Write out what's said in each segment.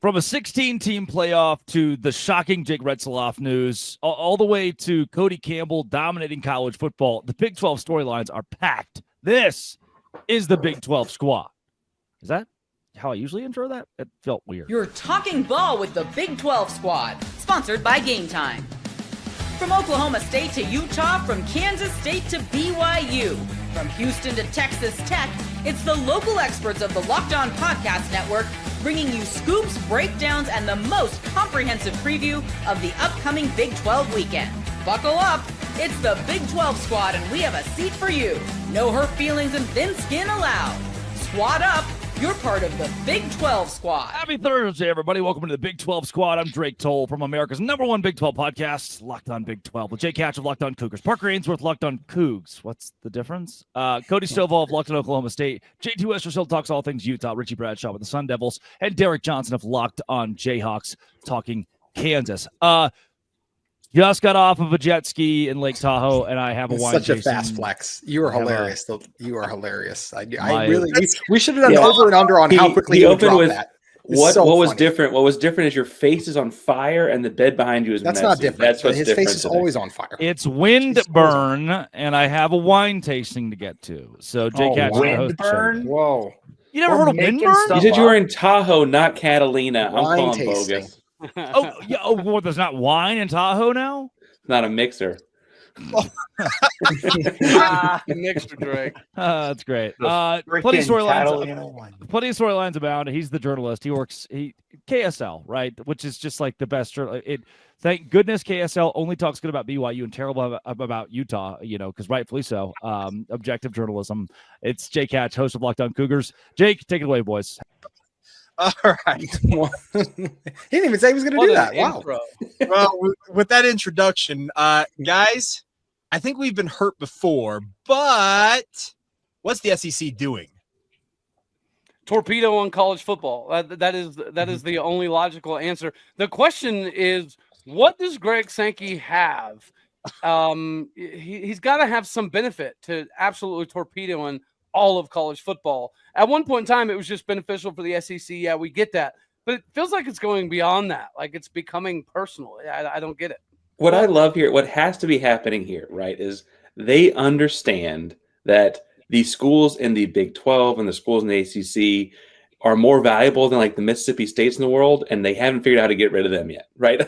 From a 16-team playoff to the shocking Jake Retzlaff news, all the way to Cody Campbell dominating college football, the Big 12 storylines are packed. This is the Big 12 squad. Is that how I usually intro that? It felt weird. You're talking ball with the Big 12 squad, sponsored by Game Time. From Oklahoma State to Utah, from Kansas State to BYU, from Houston to Texas Tech, it's the local experts of the Locked On Podcast Network bringing you scoops, breakdowns, and the most comprehensive preview of the upcoming Big 12 weekend. Buckle up, it's the Big 12 squad, and we have a seat for you. No hurt feelings and thin skin allowed. Squad up. You're part of the Big 12 squad. Happy Thursday, everybody. Welcome to the Big 12 squad. I'm Drake Toll from America's #1 Big 12 podcast, Locked On Big 12, with Jake Hatch of Locked On Cougars, Parker Ainsworth, Locked On Cougs. What's the difference? Cody Stovall of Locked On Oklahoma State, JT Westerfield talks all things Utah, Richie Bradshaw with the Sun Devils, and Derek Johnson of Locked On Jayhawks talking Kansas. Just got off of a jet ski in Lake Tahoe, and I have a wine. Such a fast flex. You are hilarious. You are hilarious. We should have done over and under on how quickly you opened with that. What was different? What was different is your face is on fire and the bed behind you is That's messy. not different. That's what's His different face is today. always on fire. It's wind burn, and I have a wine tasting to get to. So Jake Hatch, wind burn? Whoa. You never heard of wind burn? You said you were in Tahoe, not Catalina. I'm Wine calling tasting. bogus. Oh, yeah. Oh, what, there's not wine in Tahoe now? Not a mixer. Mixer Drake. That's great. Plenty of storylines abound. He's the journalist. He works KSL, right? Which is just like the best. Thank goodness KSL only talks good about BYU and terrible about Utah. Because rightfully so. Objective journalism. It's Jake Hatch, host of Locked On Cougars. Jake, take it away, boys. All right. He didn't even say he was going to do that. Wow. Well, with that introduction, guys, I think we've been hurt before, but what's the SEC doing? Torpedo on college football. That is the only logical answer. The question is, what does Greg Sankey have? He's got to have some benefit to absolutely torpedoing all of college football. At one point in time, it was just beneficial for the SEC. Yeah, we get that. But it feels like it's going beyond that. Like it's becoming personal. I don't get it. What I love here, what has to be happening here, right, is they understand that the schools in the Big 12 and the schools in the ACC are more valuable than like the Mississippi States in the world, and they haven't figured out how to get rid of them yet, right?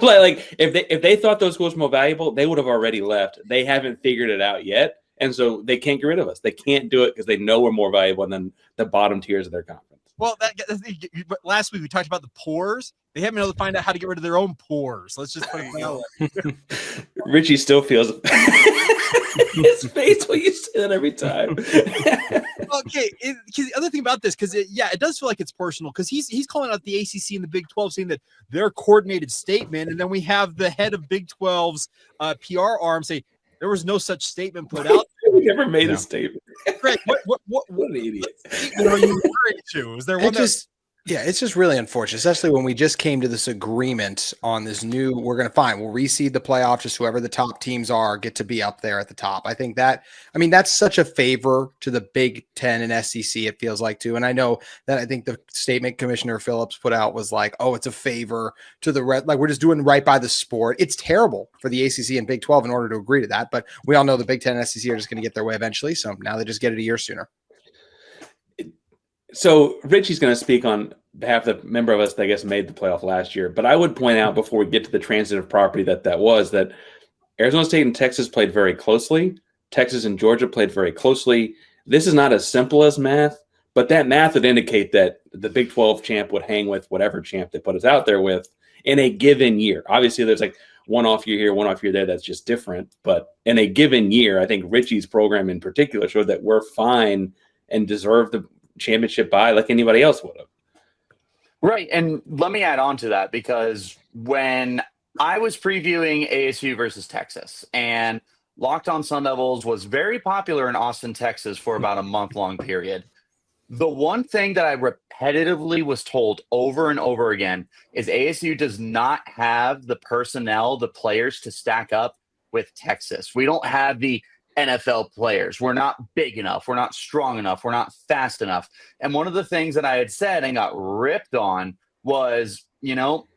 Like if they thought those schools were more valuable, they would have already left. They haven't figured it out yet. And so they can't get rid of us. They can't do it because they know we're more valuable than the bottom tiers of their conference. Well, last week we talked about the pores. They haven't been able to find out how to get rid of their own pores. Let's just put it that way. Richie still feels his face when you say that every time. Okay, the other thing about this, because it does feel like it's personal, because he's calling out the ACC and the Big 12, saying that their coordinated statement, and then we have the head of Big 12's PR arm say there was no such statement put out. We never made a statement. Greg, what an idiot. statement are you referring to? Is there one it's just really unfortunate, especially when we just came to this agreement on this new, we'll reseed the playoff, just whoever the top teams are get to be up there at the top. I think that's such a favor to the Big 10 and SEC, it feels like too. And I know that I think the statement Commissioner Phillips put out was like, oh, it's a favor to the red. Like we're just doing right by the sport. It's terrible for the ACC and Big 12 in order to agree to that. But we all know the Big 10 and SEC are just going to get their way eventually. So now they just get it a year sooner. So Richie's going to speak on behalf of the member of us that I guess made the playoff last year. But I would point out before we get to the transitive property that Arizona State and Texas played very closely. Texas and Georgia played very closely. This is not as simple as math, but that math would indicate that the Big 12 champ would hang with whatever champ they put us out there with in a given year. Obviously, there's like one off year here, one off year there. That's just different. But in a given year, I think Richie's program in particular showed that we're fine and deserve the championship bye like anybody else would have. Right. And let me add on to that, because when I was previewing ASU versus Texas, and Locked On Sun Devils was very popular in Austin, Texas for about a month-long period, the one thing that I repetitively was told over and over again is ASU does not have the personnel, the players to stack up with Texas. We don't have the NFL players. We're not big enough. We're not strong enough. We're not fast enough. And one of the things that I had said and got ripped on was,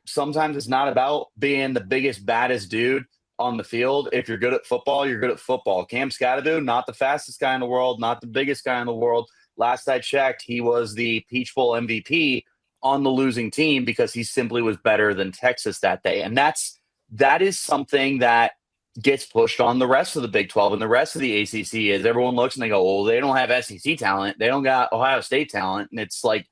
sometimes it's not about being the biggest, baddest dude on the field. If you're good at football, you're good at football. Cam Scatterdo, not the fastest guy in the world, not the biggest guy in the world. Last I checked, he was the Peach Bowl MVP on the losing team because he simply was better than Texas that day. And that is something that gets pushed on the rest of the Big 12 and the rest of the ACC. Is everyone looks and they go, well, they don't have SEC talent. They don't got Ohio State talent. And it's like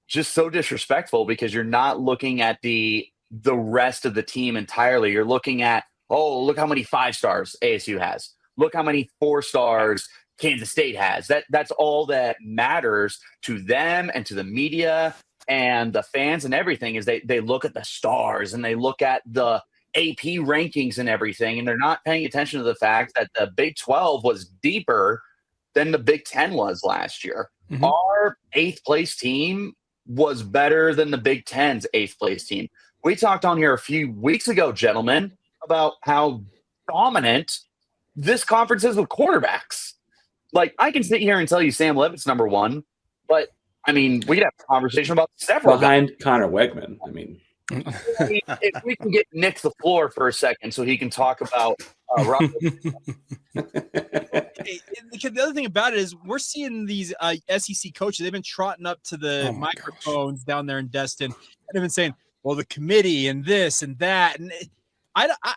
just so disrespectful because you're not looking at the rest of the team entirely. You're looking at, oh, look how many 5 stars ASU has. Look how many 4 stars Kansas State has. That's all that matters to them and to the media and the fans and everything is they look at the stars and they look at the AP rankings and everything, and they're not paying attention to the fact that the Big 12 was deeper than the Big 10 was last year. Mm-hmm. Our 8th place team was better than the Big 10's 8th place team. We talked on here a few weeks ago, gentlemen, about how dominant this conference is with quarterbacks. Like, I can sit here and tell you Sam Levitt's number 1, but I mean, we could have a conversation about several behind guys. Connor Wegman. I mean, if we can get Nick the floor for a second so he can talk about Robert. The other thing about it is we're seeing these SEC coaches, they've been trotting up to the microphones down there in Destin and they've been saying, well, the committee and this and that. And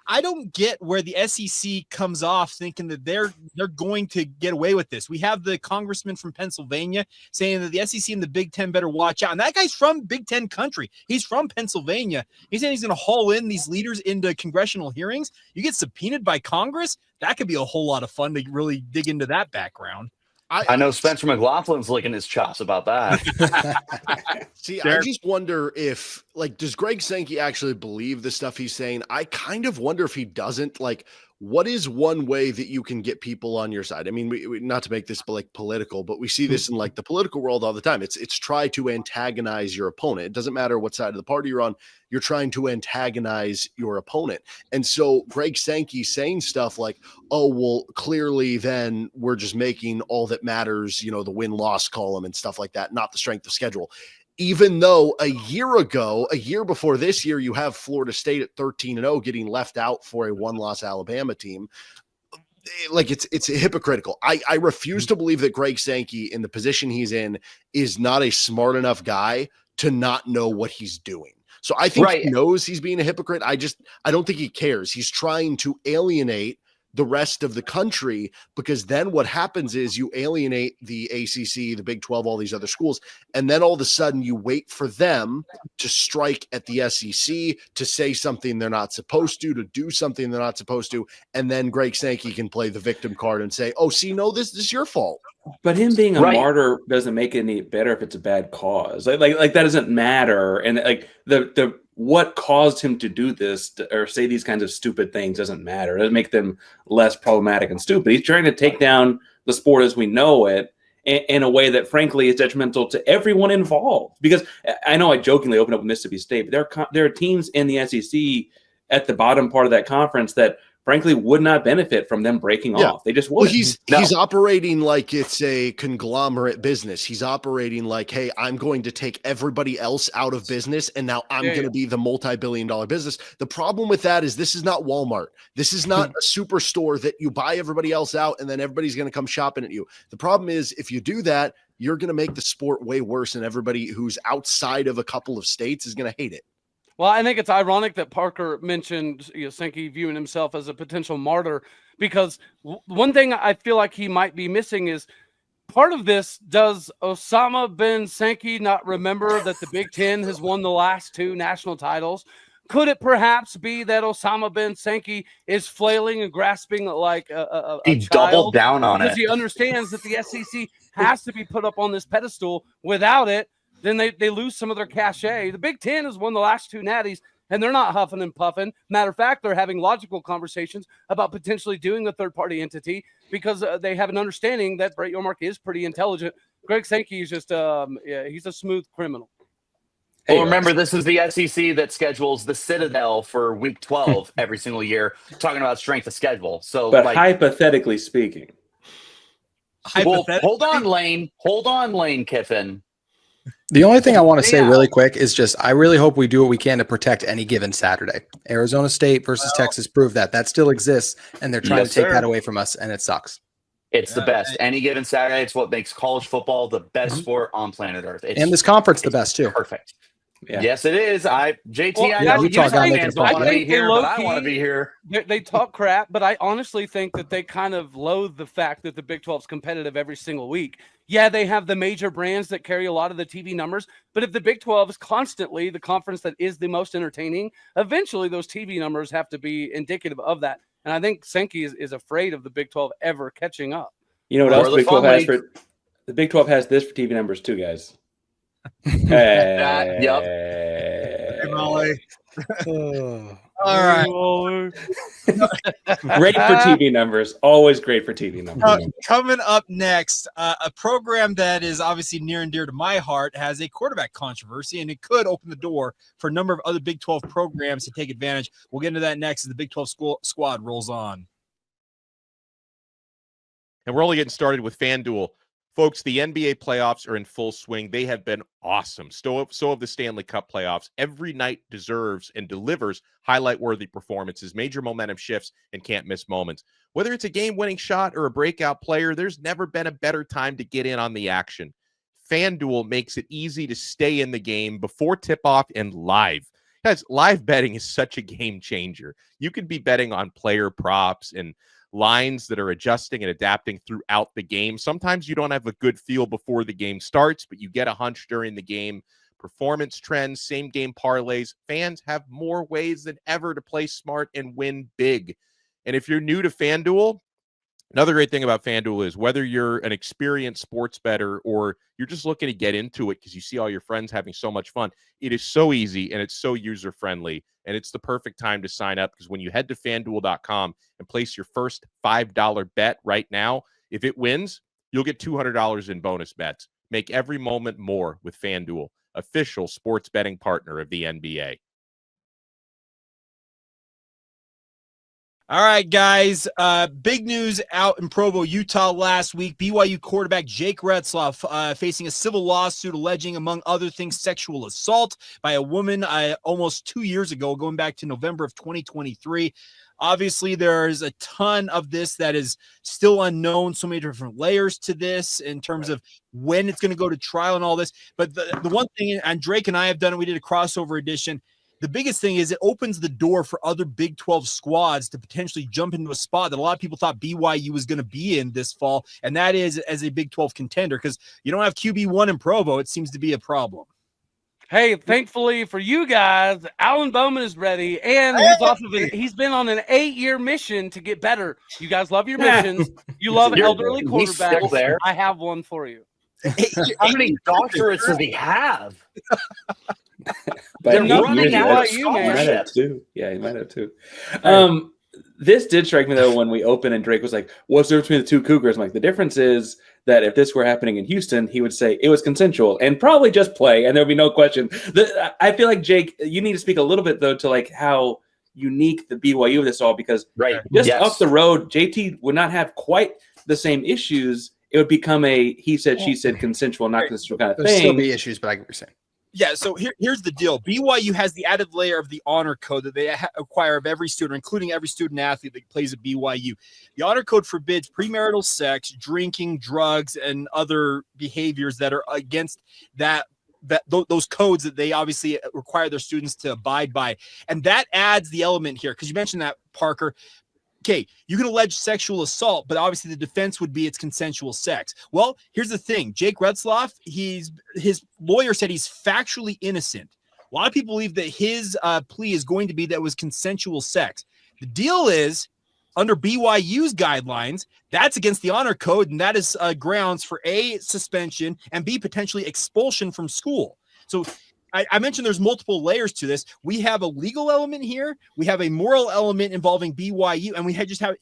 I don't get where the SEC comes off thinking that they're going to get away with this. We have the congressman from Pennsylvania saying that the SEC and the Big Ten better watch out. And that guy's from Big Ten country. He's from Pennsylvania. He's saying he's going to haul in these leaders into congressional hearings. You get subpoenaed by Congress. That could be a whole lot of fun to really dig into that background. I know Spencer McLaughlin's licking his chops about that. See, I just wonder if, does Greg Sankey actually believe the stuff he's saying? I kind of wonder if he doesn't. What is one way that you can get people on your side? I mean, we not to make this political, but we see this in the political world all the time. It's try to antagonize your opponent. It doesn't matter what side of the party you're on. You're trying to antagonize your opponent. And so Greg Sankey saying stuff like, oh, well, clearly then we're just making all that matters, the win-loss column and stuff like that, not the strength of schedule. Even though a year before this year, you have Florida State at 13-0 getting left out for a 1-loss Alabama team. It's hypocritical. I refuse to believe that Greg Sankey in the position he's in is not a smart enough guy to not know what he's doing. So I think he knows he's being a hypocrite. I don't think he cares. He's trying to alienate the rest of the country, because then what happens is you alienate the ACC, the Big 12, all these other schools, and then all of a sudden you wait for them to strike at the SEC, to say something they're not supposed to do something they're not supposed to, and then Greg Sankey can play the victim card and say, oh, see, no, this is your fault. But him being a martyr doesn't make it any better if it's a bad cause. Like that doesn't matter. And the what caused him to do this or say these kinds of stupid things doesn't matter. It doesn't make them less problematic and stupid. He's trying to take down the sport as we know it in a way that, frankly, is detrimental to everyone involved. Because I know I jokingly opened up with Mississippi State, but there are teams in the SEC at the bottom part of that conference that, frankly, would not benefit from them breaking off. They just wouldn't. Well, he's operating like it's a conglomerate business. He's operating like, hey, I'm going to take everybody else out of business, and now I'm going to be the multi-billion-dollar business. The problem with that is this is not Walmart. This is not a superstore that you buy everybody else out, and then everybody's going to come shopping at you. The problem is if you do that, you're going to make the sport way worse, and everybody who's outside of a couple of states is going to hate it. Well, I think it's ironic that Parker mentioned Sankey viewing himself as a potential martyr, because one thing I feel like he might be missing is part of this. Does Osama bin Sankey not remember that the Big Ten has won the last 2 national titles? Could it perhaps be that Osama bin Sankey is flailing and grasping like a he child doubled down on because it? He understands that the SEC has to be put up on this pedestal. Without it, then they lose some of their cachet. The Big Ten has won the last 2 natties, and they're not huffing and puffing. Matter of fact, they're having logical conversations about potentially doing a third-party entity because they have an understanding that Brett Yormark is pretty intelligent. Greg Sankey is just he's a smooth criminal. Well, remember, this is the SEC that schedules the Citadel for Week 12 every single year, talking about strength of schedule. So, but hypothetically speaking. Well, hold on, Lane Kiffin. The only thing I want to say really quick is just I really hope we do what we can to protect any given Saturday. Arizona State versus Texas proved that still exists, and they're trying to take that away from us, and it sucks. It's the best. Any given Saturday, it's what makes college football the best sport on planet Earth. And this conference the best too. Perfect. Yeah. Yes, it is. I know Utah got to make it fans don't want to be here, but I low-key- want to be here. They talk crap, but I honestly think that they kind of loathe the fact that the Big 12 is competitive every single week. Yeah, they have the major brands that carry a lot of the TV numbers, but if the Big 12 is constantly the conference that is the most entertaining, eventually those TV numbers have to be indicative of that. And I think Sankey is afraid of the Big 12 ever catching up. You know what else the Big 12 has for the Big 12 has this for TV numbers too, guys. Yep. Hey, Molly. All right. Great for TV numbers. Always great for TV numbers. Coming up next, a program that is obviously near and dear to my heart has a quarterback controversy, and it could open the door for a number of other Big 12 programs to take advantage. We'll get into that next as the Big 12 squad rolls on. And we're only getting started with FanDuel. Folks, the NBA playoffs are in full swing. They have been awesome. So have the Stanley Cup playoffs. Every night deserves and delivers highlight-worthy performances, major momentum shifts, and can't-miss moments. Whether it's a game-winning shot or a breakout player, there's never been a better time to get in on the action. FanDuel makes it easy to stay in the game before tip-off and live. Guys, live betting is such a game changer. You could be betting on player props and lines that are adjusting and adapting throughout the game. Sometimes you don't have a good feel before the game starts, but you get a hunch during the game. Performance trends, same game parlays. Fans have more ways than ever to play smart and win big. And if you're new to FanDuel, another great thing about FanDuel is whether you're an experienced sports bettor or you're just looking to get into it because you see all your friends having so much fun, it is so easy and it's so user-friendly. And it's the perfect time to sign up because when you head to FanDuel.com and place your first $5 bet right now, if it wins, you'll get $200 in bonus bets. Make every moment more with FanDuel, official sports betting partner of the NBA. All right, guys. Big news out in Provo, Utah last week. BYU quarterback Jake Retzlaff facing a civil lawsuit alleging, among other things, sexual assault by a woman almost 2 years ago, going back to November of 2023. Obviously, there's a ton of this that is still unknown, so many different layers to this in terms of when it's going to go to trial and all this. But the one thing, and Drake and I have done it, we did a crossover edition. The biggest thing is it opens the door for other Big 12 squads to potentially jump into a spot that a lot of people thought BYU was going to be in this fall, and that is as a Big 12 contender, because you don't have QB1 in Provo. It seems to be a problem. Hey, thankfully for you guys, Alan Bowman is ready, and he's been on an 8-year mission to get better. You guys love your missions. You love elderly quarterbacks. Still there. I have one for you. How many doctorates does he have? But They're running out of he might have scholarships. two. Yeah, he might have two. This did strike me though when we opened and Drake was like, "What's the difference between the two Cougars?" I'm like, the difference is that if this were happening in Houston, he would say it was consensual and probably just play, and there would be no question. I feel like Jake, you need to speak a little bit though to like how unique the BYU of this all, because just up the road, JT would not have quite the same issues. It would become a he said, she said, consensual, not consensual kind of thing. There'll still be issues, but I get what you're saying. Yeah, so here's the deal. BYU has the added layer of the honor code that they acquire of every student, including every student athlete that plays at BYU. The honor code forbids premarital sex, drinking, drugs, and other behaviors that are against those codes that they obviously require their students to abide by. And that adds the element here, because you mentioned that, Parker. Okay, you can allege sexual assault, but obviously the defense would be it's consensual sex. Well, here's the thing. Jake Retzlaff, his lawyer said he's factually innocent. A lot of people believe that his plea is going to be that it was consensual sex. The deal is, under BYU's guidelines, that's against the honor code, and that is grounds for A, suspension, and B, potentially expulsion from school. So I mentioned there's multiple layers to this. We have a legal element here. We have a moral element involving BYU, and we just have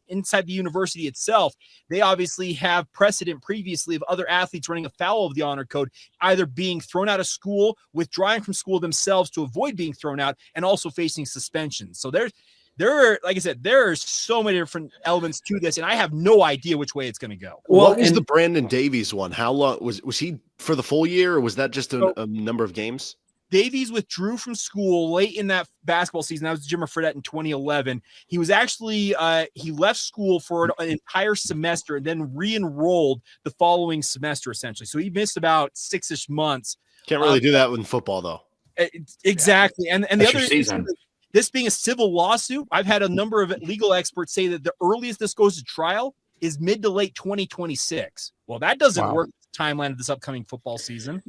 inside the university itself. They obviously have precedent previously of other athletes running afoul of the honor code, either being thrown out of school, withdrawing from school themselves to avoid being thrown out, and also facing suspension. So like I said, there are so many different elements to this, and I have no idea which way it's going to go. What was the Brandon Davies one? How long was he for the full year, or was that just a number of games? Davies withdrew from school late in that basketball season. That was Jimmer Fredette in 2011. He was actually he left school for an entire semester and then re-enrolled the following semester, essentially. So he missed about 6-ish months. Can't really do that in football, though. Exactly. And the other season. This being a civil lawsuit, I've had a number of legal experts say that the earliest this goes to trial is mid to late 2026. Well, that doesn't work with the timeline of this upcoming football season.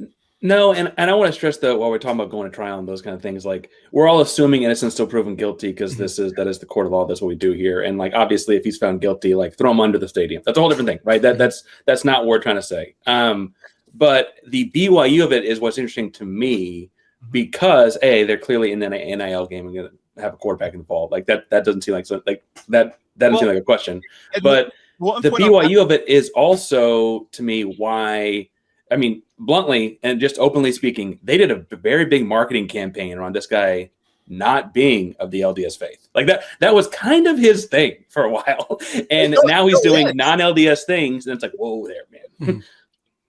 No, and I want to stress though, while we're talking about going to trial and those kind of things, like we're all assuming innocent still proven guilty because that is the court of law. That's what we do here. And like obviously, if he's found guilty, like throw him under the stadium. That's a whole different thing, right? That's not what we're trying to say. But the BYU of it is what's interesting to me because they're clearly in the NIL game and going to have a quarterback involved. Like that doesn't seem like that doesn't seem like a question. But the BYU of it is also to me why. I mean, bluntly and just openly speaking, they did a very big marketing campaign around this guy not being of the LDS faith. Like that was kind of his thing for a while. And now he's doing non-LDS things. And it's like, whoa there, man.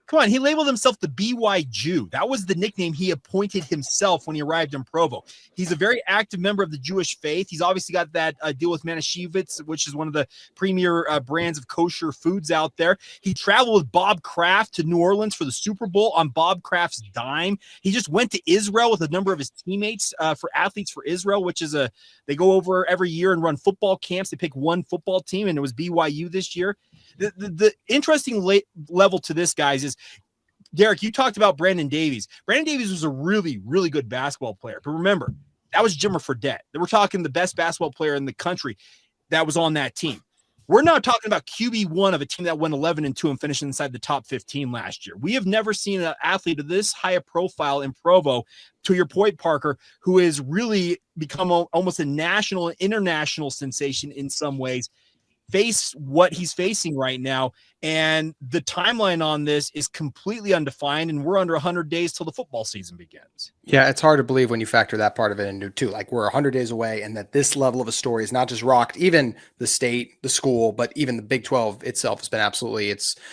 Come on, he labeled himself the BY Jew. That was the nickname he appointed himself when he arrived in Provo. He's a very active member of the Jewish faith. He's obviously got that deal with Manischewitz, which is one of the premier brands of kosher foods out there. He traveled with Bob Kraft to New Orleans for the Super Bowl on Bob Kraft's dime. He just went to Israel with a number of his teammates for Athletes for Israel, which is they go over every year and run football camps. They pick one football team, and it was BYU this year. The interesting level to this, guys, is Derek, you talked about Brandon Davies. Brandon Davies was a really, really good basketball player. But remember, that was Jimmer Fredette. We're talking the best basketball player in the country that was on that team. We're not talking about QB1 of a team that went 11-2 and finished inside the top 15 last year. We have never seen an athlete of this high a profile in Provo, to your point, Parker, who has really become almost a national and international sensation in some ways, face what he's facing right now. And the timeline on this is completely undefined, and we're under 100 days till the football season begins. Yeah, it's hard to believe when you factor that part of it into too. Like we're 100 days away, and that this level of a story is not just rocked even the state, the school, but even the Big 12 itself has been absolutely.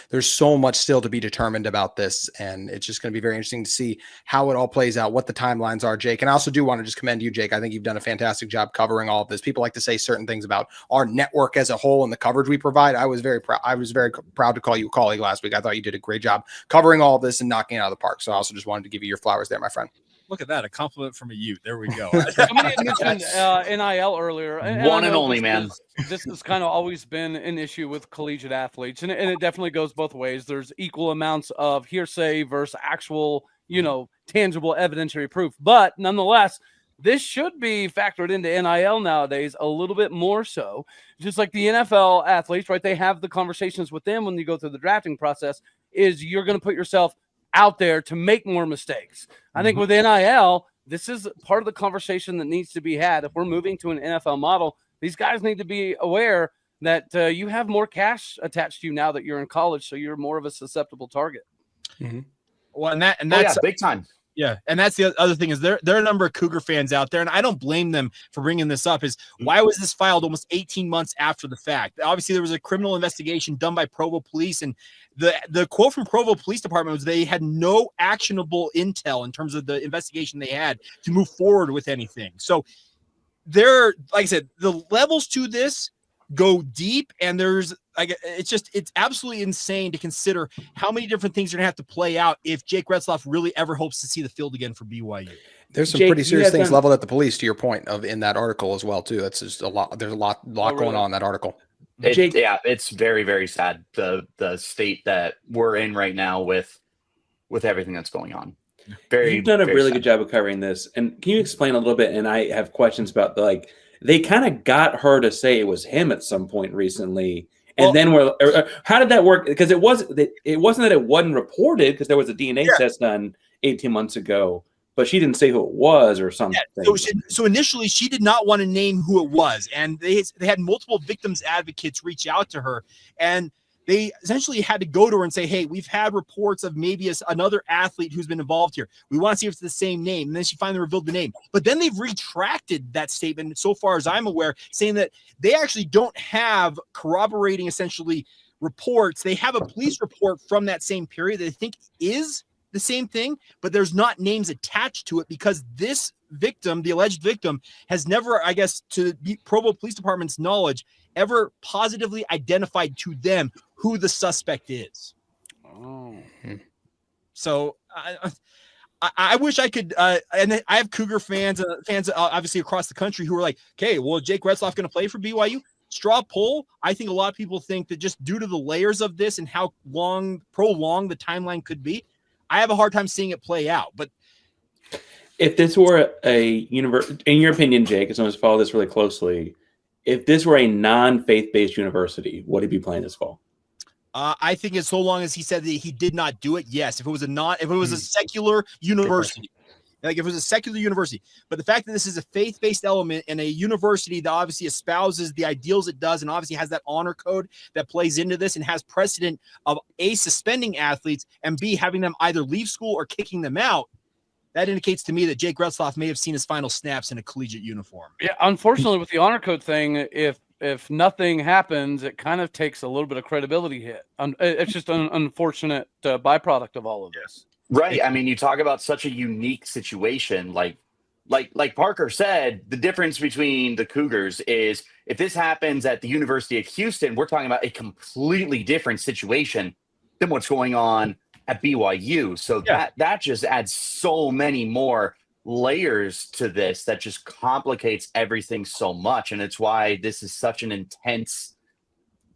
There's so much still to be determined about this, and it's just going to be very interesting to see how it all plays out, what the timelines are, Jake. And I also do want to just commend you, Jake. I think you've done a fantastic job covering all of this. People like to say certain things about our network as a whole and the coverage we provide. I was very proud to call you a colleague last week. I thought you did a great job covering all of this and knocking it out of the park. So I also just wanted to give you your flowers there, my friend. Look at that. A compliment from a youth. There we go. Somebody had mentioned NIL earlier. One and only, man. This has kind of always been an issue with collegiate athletes, and it definitely goes both ways. There's equal amounts of hearsay versus actual, tangible evidentiary proof. But nonetheless, this should be factored into NIL nowadays a little bit more so. Just like the NFL athletes, right? They have the conversations with them when you go through the drafting process, is you're going to put yourself out there to make more mistakes. I think with NIL, this is part of the conversation that needs to be had. If we're moving to an NFL model, these guys need to be aware that you have more cash attached to you now that you're in college, so you're more of a susceptible target. Mm-hmm. Well, and that's big time. Yeah, and that's the other thing is there are a number of Cougar fans out there, and I don't blame them for bringing this up, is why was this filed almost 18 months after the fact? Obviously, there was a criminal investigation done by Provo Police, and the quote from Provo Police Department was they had no actionable intel in terms of the investigation they had to move forward with anything. So like I said, the levels to this go deep, and there's it's absolutely insane to consider how many different things are gonna have to play out if Jake Retzlaff really ever hopes to see the field again for BYU. There's some pretty serious things leveled at the police, to your point, of in that article as well too. That's just a lot. There's a lot going on in that article. It's very, very sad, the state that we're in right now with everything that's going on. You've done a really good job of covering this, and can you explain a little bit? And I have questions about they kind of got her to say it was him at some point recently. And then how did that work? Because it wasn't that it wasn't reported because there was a DNA test done 18 months ago, but she didn't say who it was or something. Yeah, so initially she did not want to name who it was. And they had multiple victims advocates reach out to her. And they essentially had to go to her and say, hey, we've had reports of maybe another athlete who's been involved here. We want to see if it's the same name. And then she finally revealed the name. But then they've retracted that statement, so far as I'm aware, saying that they actually don't have corroborating, essentially, reports. They have a police report from that same period that they think is the same thing, but there's not names attached to it because this victim, the alleged victim, has never, I guess, to Provo Police Department's knowledge, ever positively identified to them who the suspect is. Oh. So I wish I could, and I have Cougar fans obviously across the country who are like, okay, well, Jake Retzlaff going to play for BYU? Straw poll. I think a lot of people think that just due to the layers of this and how prolonged the timeline could be, I have a hard time seeing it play out. But if this were a university, in your opinion, Jake, as someone who's followed this really closely, if this were a non-faith-based university, would he be playing this fall? I think it's so long as he said that he did not do it. Yes, if it was a secular university, like if it was a secular university, but the fact that this is a faith-based element and a university that obviously espouses the ideals it does, and obviously has that honor code that plays into this and has precedent of A, suspending athletes, and B, having them either leave school or kicking them out, that indicates to me that Jake Retzlaff may have seen his final snaps in a collegiate uniform. Yeah, unfortunately, with the honor code thing, if nothing happens, it kind of takes a little bit of credibility hit. It's just an unfortunate byproduct of all of this. Right. I mean, you talk about such a unique situation. Like Parker said, the difference between the Cougars is if this happens at the University of Houston, we're talking about a completely different situation than what's going on at BYU. So that just adds so many more layers to this that just complicates everything so much. And it's why this is such an intense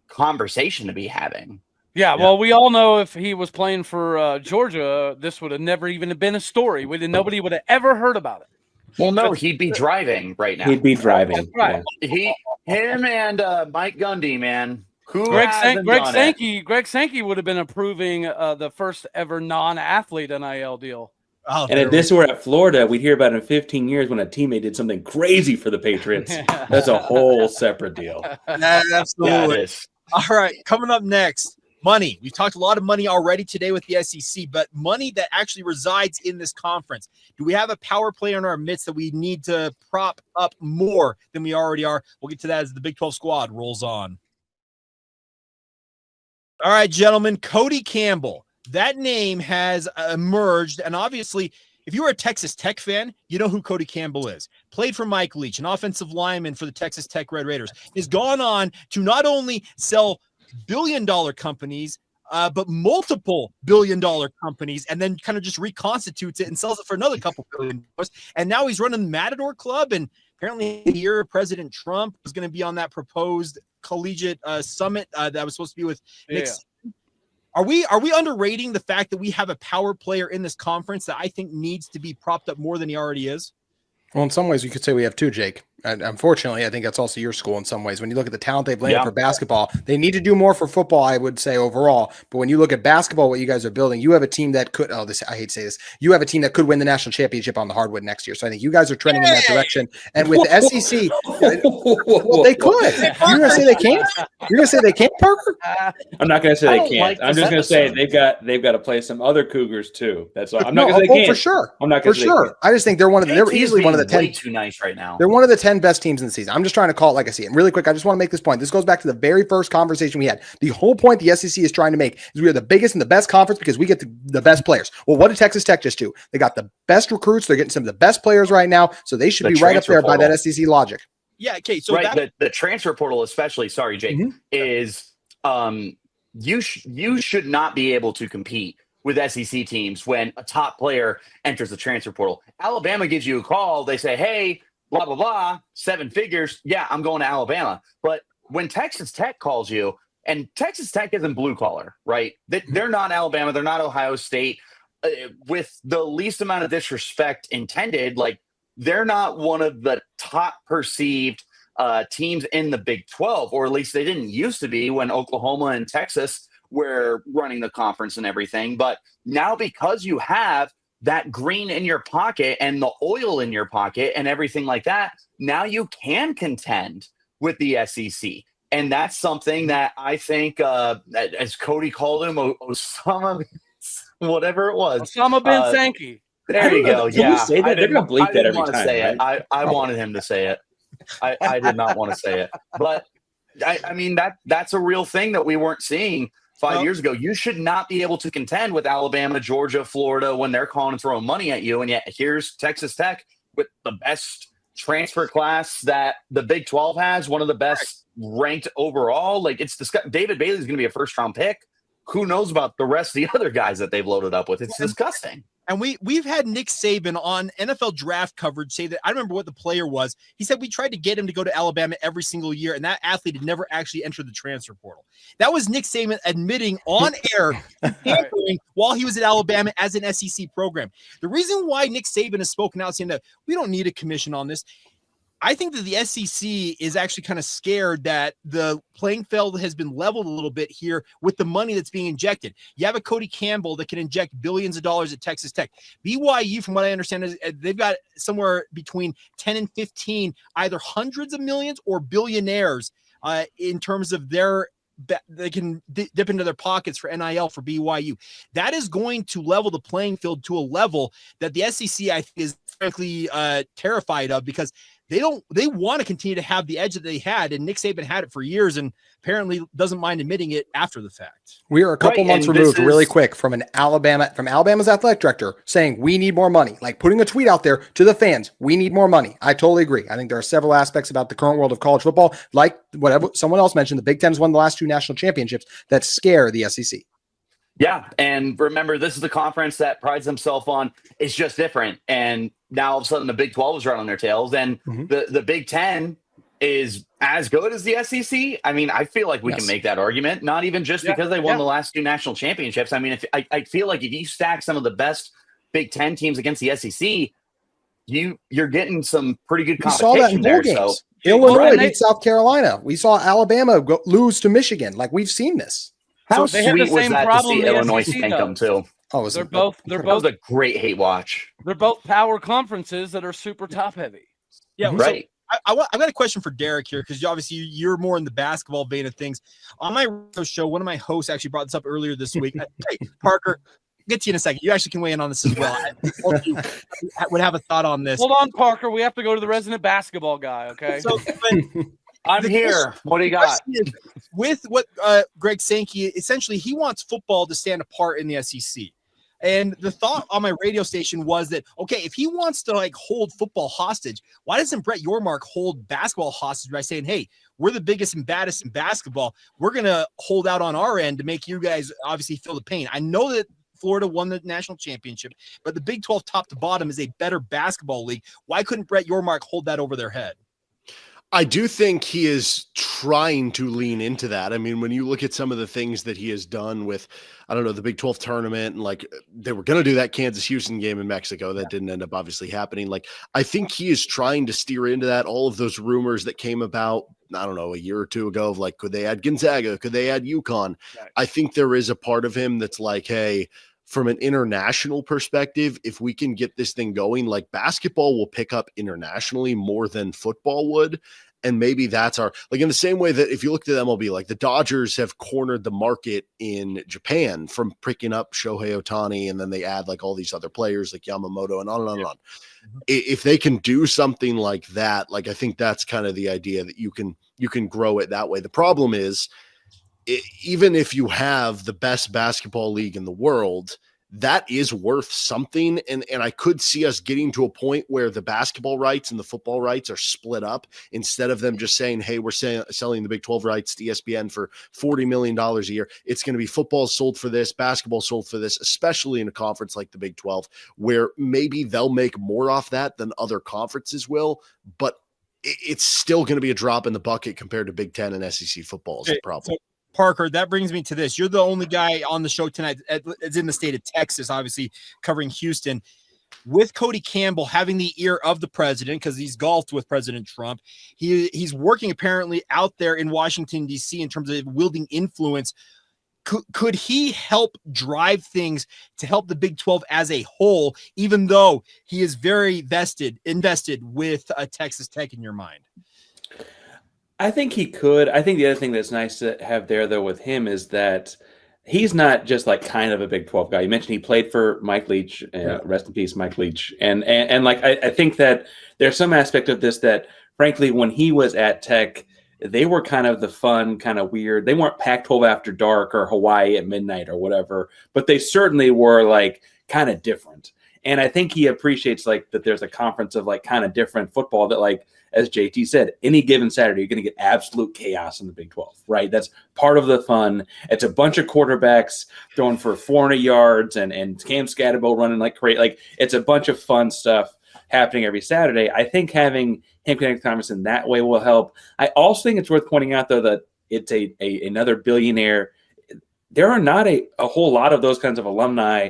conversation to be having. Yeah, well, we all know if he was playing for Georgia, this would have never even been a story. Nobody would have ever heard about it. Well, no, he'd be driving right now. He'd be driving. Right. Him and Mike Gundy, man. Greg Sankey would have been approving the first ever non-athlete NIL deal. Oh, and if this were at Florida, we'd hear about it in 15 years when a teammate did something crazy for the Patriots. That's a whole separate deal. Absolutely. Yeah, all right, coming up next. Money. We've talked a lot of money already today with the SEC, but money that actually resides in this conference. Do we have a power player in our midst that we need to prop up more than we already are? We'll get to that as the Big 12 squad rolls on. All right, gentlemen, Cody Campbell. That name has emerged, and obviously, if you were a Texas Tech fan, you know who Cody Campbell is. Played for Mike Leach, an offensive lineman for the Texas Tech Red Raiders. Has gone on to not only sell billion-dollar companies, but multiple billion-dollar companies, and then kind of just reconstitutes it and sells it for another couple $1 billion. And now he's running the Matador Club, and apparently here President Trump was going to be on that proposed collegiate summit that was supposed to be with Nick. Are we underrating the fact that we have a power player in this conference that I think needs to be propped up more than he already is? Well, in some ways, you could say we have two, Jake. And unfortunately, I think that's also your school in some ways. When you look at the talent they've landed for basketball, they need to do more for football, I would say, overall. But when you look at basketball, what you guys are building, you have a team that could, I hate to say this, you have a team that could win the national championship on the hardwood next year. So I think you guys are trending in that direction. And with the SEC, well, they could. You're going to say they can't? You're going to say they can't, Parker? I'm not going to say they can't. I'm just going to say they've got to play some other Cougars too. That's all. I'm not going to say they can't. For sure. I'm not going to say they can't. I just think they're easily one of the 10. Way too nice right now. They're one of the 10 best teams in the season. I'm just trying to call it like I see it. And really quick, I just want to make this point. This goes back to the very first conversation we had. The whole point the SEC is trying to make is we are the biggest and the best conference because we get the best players. Well, what did Texas Tech just do? They got the best recruits. They're getting some of the best players right now. So they should be right up there by that SEC logic. Yeah. Okay. So the transfer portal, especially, sorry, Jake, is you should not be able to compete with SEC teams when a top player enters the transfer portal. Alabama gives you a call. They say, hey, blah, blah, blah, 7 figures. Yeah, I'm going to Alabama. But when Texas Tech calls you, and Texas Tech isn't blue collar, right? They're not Alabama. They're not Ohio State. With the least amount of disrespect intended, like they're not one of the top perceived teams in the Big 12, or at least they didn't used to be when Oklahoma and Texas were running the conference and everything. But now because you have that green in your pocket and the oil in your pocket and everything like that, now you can contend with the SEC. And that's something that I think, as Cody called him, Osama, whatever it was. Osama bin Sankey. There you go. Can we say that? They're going to bleep that every time, say right? it. I wanted him to say it. I did not want to say it. But, I mean, that's a real thing that we weren't seeing 5 years ago. You should not be able to contend with Alabama, Georgia, Florida when they're calling and throwing money at you. And yet here's Texas Tech with the best transfer class that the Big 12 has, one of the best ranked overall. Like, it's David Bailey's going to be a first-round pick. Who knows about the rest of the other guys that they've loaded up with? It's disgusting. And we've had Nick Saban on NFL draft coverage say that, I remember what the player was. He said we tried to get him to go to Alabama every single year, and that athlete had never actually entered the transfer portal. That was Nick Saban admitting on air while he was at Alabama as an SEC program. The reason why Nick Saban has spoken out saying that we don't need a commission on this, I think that the SEC is actually kind of scared that the playing field has been leveled a little bit here with the money that's being injected. You have a Cody Campbell that can inject billions of dollars at Texas Tech. BYU, from what I understand, is they've got somewhere between 10 and 15, either hundreds of millions or billionaires in terms of they can dip into their pockets for NIL for BYU. That is going to level the playing field to a level that the SEC, I think, is frankly terrified of, because they want to continue to have the edge that they had, and Nick Saban had it for years and apparently doesn't mind admitting it after the fact. We are a couple months removed really quick from Alabama's athletic director saying we need more money, like putting a tweet out there to the fans. We need more money. I totally agree. I think there are several aspects about the current world of college football, like whatever someone else mentioned, the Big Ten has won the last 2 national championships, that scare the SEC. Yeah, and remember, this is the conference that prides themselves on it's just different. And now all of a sudden the Big 12 is right on their tails, and the Big 10 is as good as the SEC. I mean, I feel like we can make that argument, not even just because they won the last 2 national championships. I mean, I feel like if you stack some of the best Big 10 teams against the SEC, you're getting some pretty good competition. We saw that in bowl games. So, Illinois beat South Carolina. We saw Alabama lose to Michigan. Like, we've seen this. How so they have sweet the was same that to problem see the Illinois SEC spank them does. too? Oh, They're both that was a great hate watch. They're both power conferences that are super top heavy. Yeah, right. So I've got a question for Derek here, because obviously you're more in the basketball vein of things. On my radio show, one of my hosts actually brought this up earlier this week. Hey, Parker, get to you in a second. You actually can weigh in on this as well. I hope you would have a thought on this. Hold on, Parker. We have to go to the resident basketball guy, okay? So, I'm here. What do you got? With what Greg Sankey, essentially, he wants football to stand apart in the SEC. And the thought on my radio station was that, okay, if he wants to like hold football hostage, why doesn't Brett Yormark hold basketball hostage by saying, hey, we're the biggest and baddest in basketball. We're going to hold out on our end to make you guys obviously feel the pain. I know that Florida won the national championship, but the Big 12 top to bottom is a better basketball league. Why couldn't Brett Yormark hold that over their head? I do think he is trying to lean into that. I mean, when you look at some of the things that he has done with, I don't know, the Big 12 tournament, and like they were going to do that Kansas-Houston game in Mexico. That didn't end up obviously happening. Like, I think he is trying to steer into that. All of those rumors that came about, I don't know, a year or two ago of like, could they add Gonzaga? Could they add UConn? Right. I think there is a part of him that's like, hey, from an international perspective, if we can get this thing going, like basketball will pick up internationally more than football would. And maybe that's like in the same way that if you look at the MLB, like the Dodgers have cornered the market in Japan from picking up Shohei Ohtani, and then they add like all these other players like Yamamoto and on and on and on. If they can do something like that, like I think that's kind of the idea that you can grow it that way. The problem is, even if you have the best basketball league in the world, that is worth something. And I could see us getting to a point where the basketball rights and the football rights are split up instead of them just saying, hey, we're selling the Big 12 rights to ESPN for $40 million a year. It's going to be football sold for this, basketball sold for this, especially in a conference like the Big 12, where maybe they'll make more off that than other conferences will, but it's still going to be a drop in the bucket compared to Big 10 and SEC football is the problem. Parker, that brings me to this. You're the only guy on the show tonight that's in the state of Texas, obviously covering Houston. With Cody Campbell having the ear of the president, because he's golfed with President Trump, he's working apparently out there in Washington, D.C. in terms of wielding influence. Could he help drive things to help the Big 12 as a whole, even though he is very invested with Texas Tech in your mind? I think he could. I think the other thing that's nice to have there, though, with him is that he's not just like kind of a Big 12 guy. You mentioned he played for Mike Leach. Rest in peace, Mike Leach. And like I think that there's some aspect of this that, frankly, when he was at Tech, they were kind of the fun, kind of weird. They weren't Pac-12 after dark or Hawaii at midnight or whatever, but they certainly were like kind of different. And I think he appreciates like that there's a conference of like kind of different football that, like, as JT said, any given Saturday, you're going to get absolute chaos in the Big 12, right? That's part of the fun. It's a bunch of quarterbacks throwing for 400 yards and Cam Scatterbo running like crazy. Like, it's a bunch of fun stuff happening every Saturday. I think having him connect the conference in that way will help. I also think it's worth pointing out, though, that it's another billionaire. There are not a whole lot of those kinds of alumni.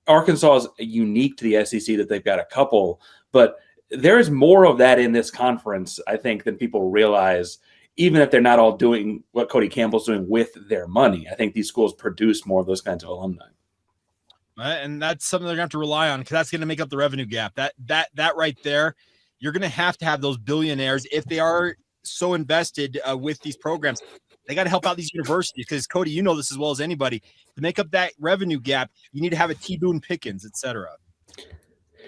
Arkansas is unique to the SEC that they've got a couple, but there is more of that in this conference, I think, than people realize, even if they're not all doing what Cody Campbell's doing with their money. I think these schools produce more of those kinds of alumni. And that's something they're going to have to rely on, because that's going to make up the revenue gap. That right there, you're going to have those billionaires, if they are so invested with these programs. They got to help out these universities, because, Cody, you know this as well as anybody. To make up that revenue gap, you need to have a Boone Pickens, etc.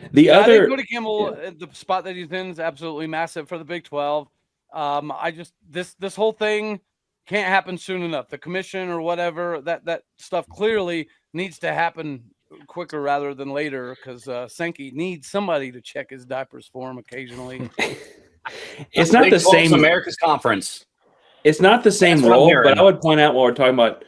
I think Cody Campbell, the spot that he's in is absolutely massive for the Big 12. This whole thing can't happen soon enough. The commission or whatever, that stuff clearly needs to happen quicker rather than later, because Sankey needs somebody to check his diapers for him occasionally. It's not the same America's Conference. It's not the same role, but I would point out, while we're talking about,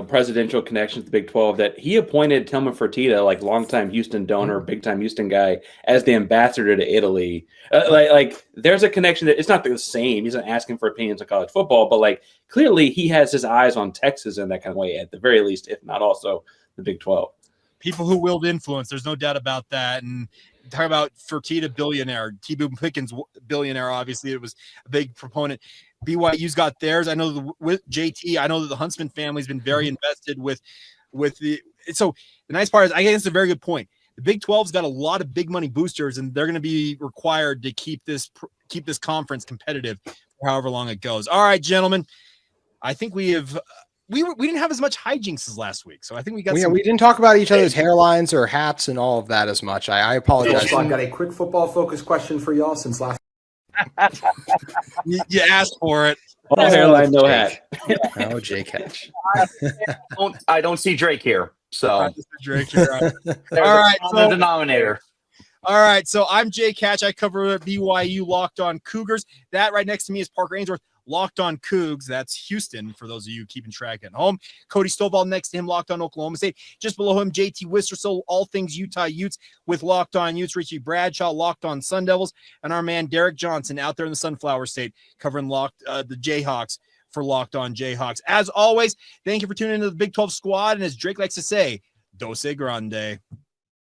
presidential connections to the Big 12, that he appointed Tillman Fertitta, like longtime Houston donor, big time Houston guy, as the ambassador to Italy. Like there's a connection that it's not the same. He's not asking for opinions on college football, but like clearly he has his eyes on Texas in that kind of way, at the very least, if not also the Big 12. People who wield influence, there's no doubt about that. And talk about Fertitta, billionaire, Boone Pickens, billionaire. Obviously, it was a big proponent. BYU's got theirs. I know with JT, I know that the Huntsman family's been very invested with the. So the nice part is, I guess it's a very good point. The Big 12's got a lot of big money boosters, and they're going to be required to keep this conference competitive for however long it goes. All right, gentlemen, I think we have. We didn't have as much hijinks as last week, so I think we got. We didn't talk about each other's hairlines or hats and all of that as much. I apologize. I've got a quick football focused question for y'all since last. You asked for it. All hairline, no hat. Oh, Jake Hatch. I don't see Drake here. So Drake here. All right, so denominator. All right, so I'm Jake Hatch. I cover BYU Locked On Cougars. That right next to me is Parker Ainsworth, Locked On Cougs. That's Houston, for those of you keeping track at home. Cody Stovall next to him, Locked On Oklahoma State. Just below him, JT Wisterso, all things Utah Utes with Locked On Utes. Richie Bradshaw, Locked On Sun Devils. And our man Derek Johnson out there in the Sunflower State covering the Jayhawks for Locked On Jayhawks. As always, thank you for tuning into the Big 12 squad. And as Drake likes to say, Dose Grande.